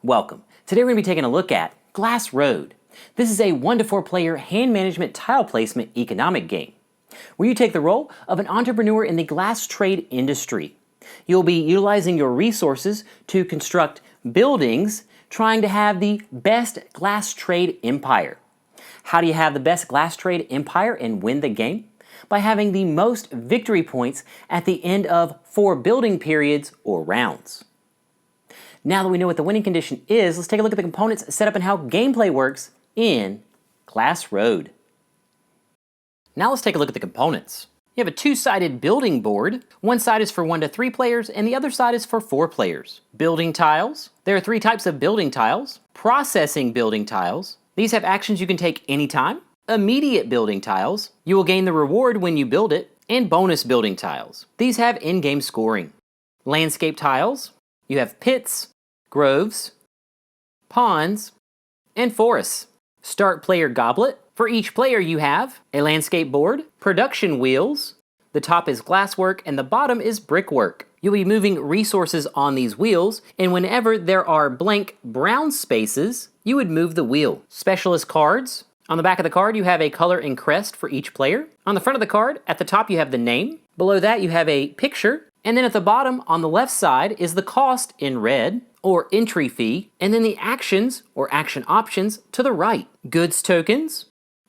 Welcome. Today we're going to be taking a look at Glass Road. This is a 1 to 4 player hand management tile placement economic game, where you take the role of an entrepreneur in the glass trade industry. You'll be utilizing your resources to construct buildings, trying to have the best glass trade empire. How do you have the best glass trade empire and win the game? By having the most victory points at the end of 4 building periods or rounds. Now that we know what the winning condition is, let's take a look at the components set up and how gameplay works in Glass Road. Now let's take a look at the components. You have a 2-sided building board. One side is for 1 to 3 players and the other side is for 4 players. Building tiles. There are 3 types of building tiles. Processing building tiles. These have actions you can take anytime. Immediate building tiles. You will gain the reward when you build it. And bonus building tiles. These have in-game scoring. Landscape tiles. You have pits, groves, ponds, and forests. Start player goblet. For each player you have a landscape board, production wheels, the top is glasswork and the bottom is brickwork. You'll be moving resources on these wheels, and whenever there are blank brown spaces, you would move the wheel. Specialist cards. On the back of the card you have a color and crest for each player. On the front of the card, at the top you have the name. Below that you have a picture. And then at the bottom, on the left side, is the cost in red, or entry fee, and then the actions, or action options, to the right. Goods tokens.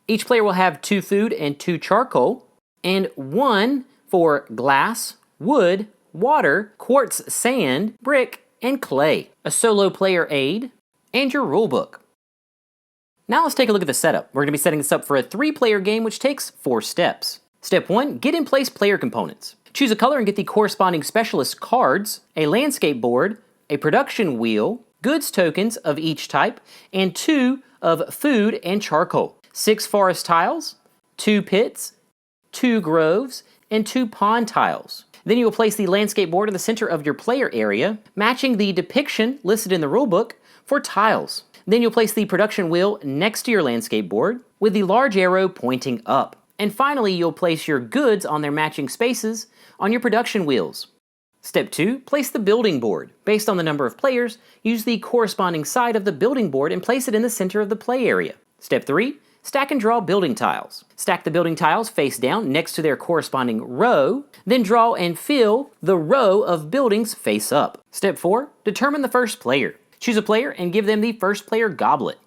Each player will have 2 food and 2 charcoal, and 1 for glass, wood, water, quartz sand, brick, and clay. A solo player aid, and your rulebook. Now let's take a look at the setup. We're going to be setting this up for a 3-player game, which takes 4 steps. Step 1, get in place player components. Choose a color and get the corresponding specialist cards, a landscape board, a production wheel, goods tokens of each type, and 2 of food and charcoal. 6 forest tiles, 2 pits, 2 groves, and 2 pond tiles. Then you will place the landscape board in the center of your player area, matching the depiction listed in the rulebook for tiles. Then you'll place the production wheel next to your landscape board with the large arrow pointing up. And finally, you'll place your goods on their matching spaces on your production wheels. Step 2, place the building board. Based on the number of players, use the corresponding side of the building board and place it in the center of the play area. Step 3, stack and draw building tiles. Stack the building tiles face down next to their corresponding row, then draw and fill the row of buildings face up. Step 4, determine the first player. Choose a player and give them the first player goblet.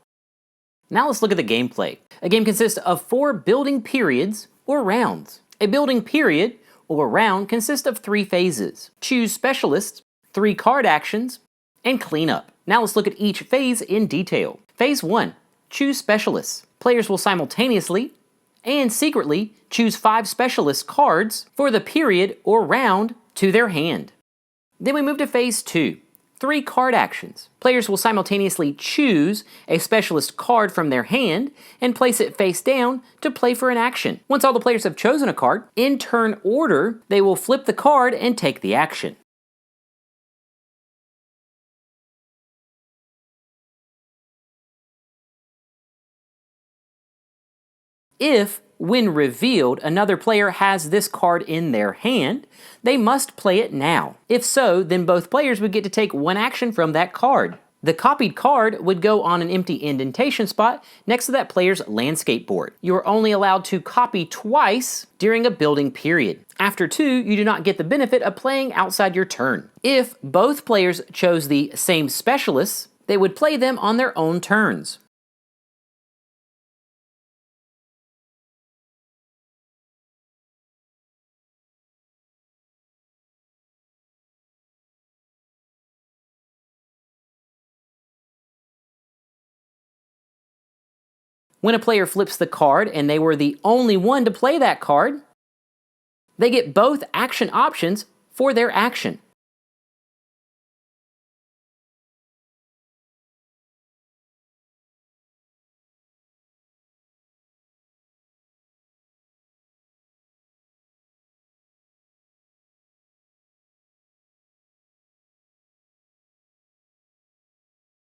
Now let's look at the gameplay. A game consists of 4 building periods or rounds. A building period or round consists of 3 phases. Choose specialists, 3 card actions, and cleanup. Now let's look at each phase in detail. Phase 1, choose specialists. Players will simultaneously and secretly choose 5 specialist cards for the period or round to their hand. Then we move to phase 2. 3 card actions. Players will simultaneously choose a specialist card from their hand and place it face down to play for an action. Once all the players have chosen a card, in turn order, they will flip the card and take the action. If, when revealed, another player has this card in their hand, they must play it now. If so, then both players would get to take 1 action from that card. The copied card would go on an empty indentation spot next to that player's landscape board. You are only allowed to copy twice during a building period. After 2, you do not get the benefit of playing outside your turn. If both players chose the same specialists, they would play them on their own turns. When a player flips the card and they were the only one to play that card, they get both action options for their action.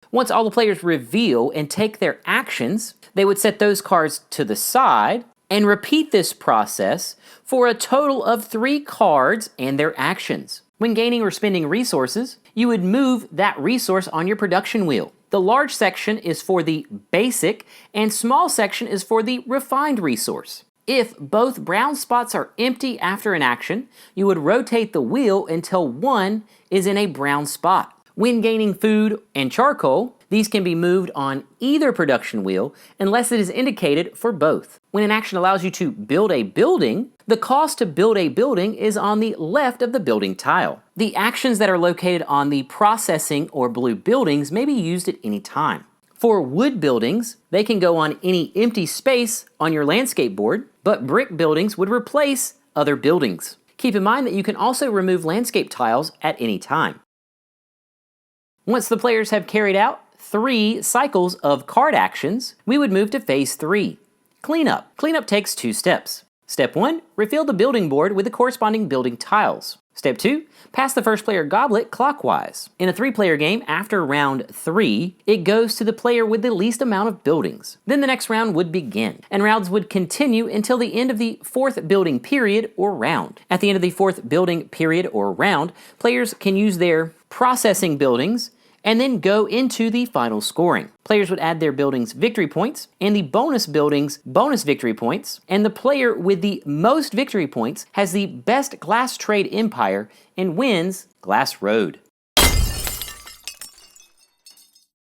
Once all the players reveal and take their actions, they would set those cards to the side and repeat this process for a total of 3 cards and their actions. When gaining or spending resources, you would move that resource on your production wheel. The large section is for the basic and small section is for the refined resource. If both brown spots are empty after an action, you would rotate the wheel until one is in a brown spot. When gaining food and charcoal, these can be moved on either production wheel unless it is indicated for both. When an action allows you to build a building, the cost to build a building is on the left of the building tile. The actions that are located on the processing or blue buildings may be used at any time. For wood buildings, they can go on any empty space on your landscape board, but brick buildings would replace other buildings. Keep in mind that you can also remove landscape tiles at any time. Once the players have carried out 3 cycles of card actions, we would move to phase 3, cleanup. Cleanup takes 2 steps. Step 1, refill the building board with the corresponding building tiles. Step 2, pass the first player goblet clockwise. In a 3-player game, after round 3, it goes to the player with the least amount of buildings. Then the next round would begin, and rounds would continue until the end of the 4th building period or round. At the end of the 4th building period or round, players can use their processing buildings and then go into the final scoring. Players would add their buildings victory points and the bonus buildings bonus victory points, and the player with the most victory points has the best glass trade empire and wins Glass Road.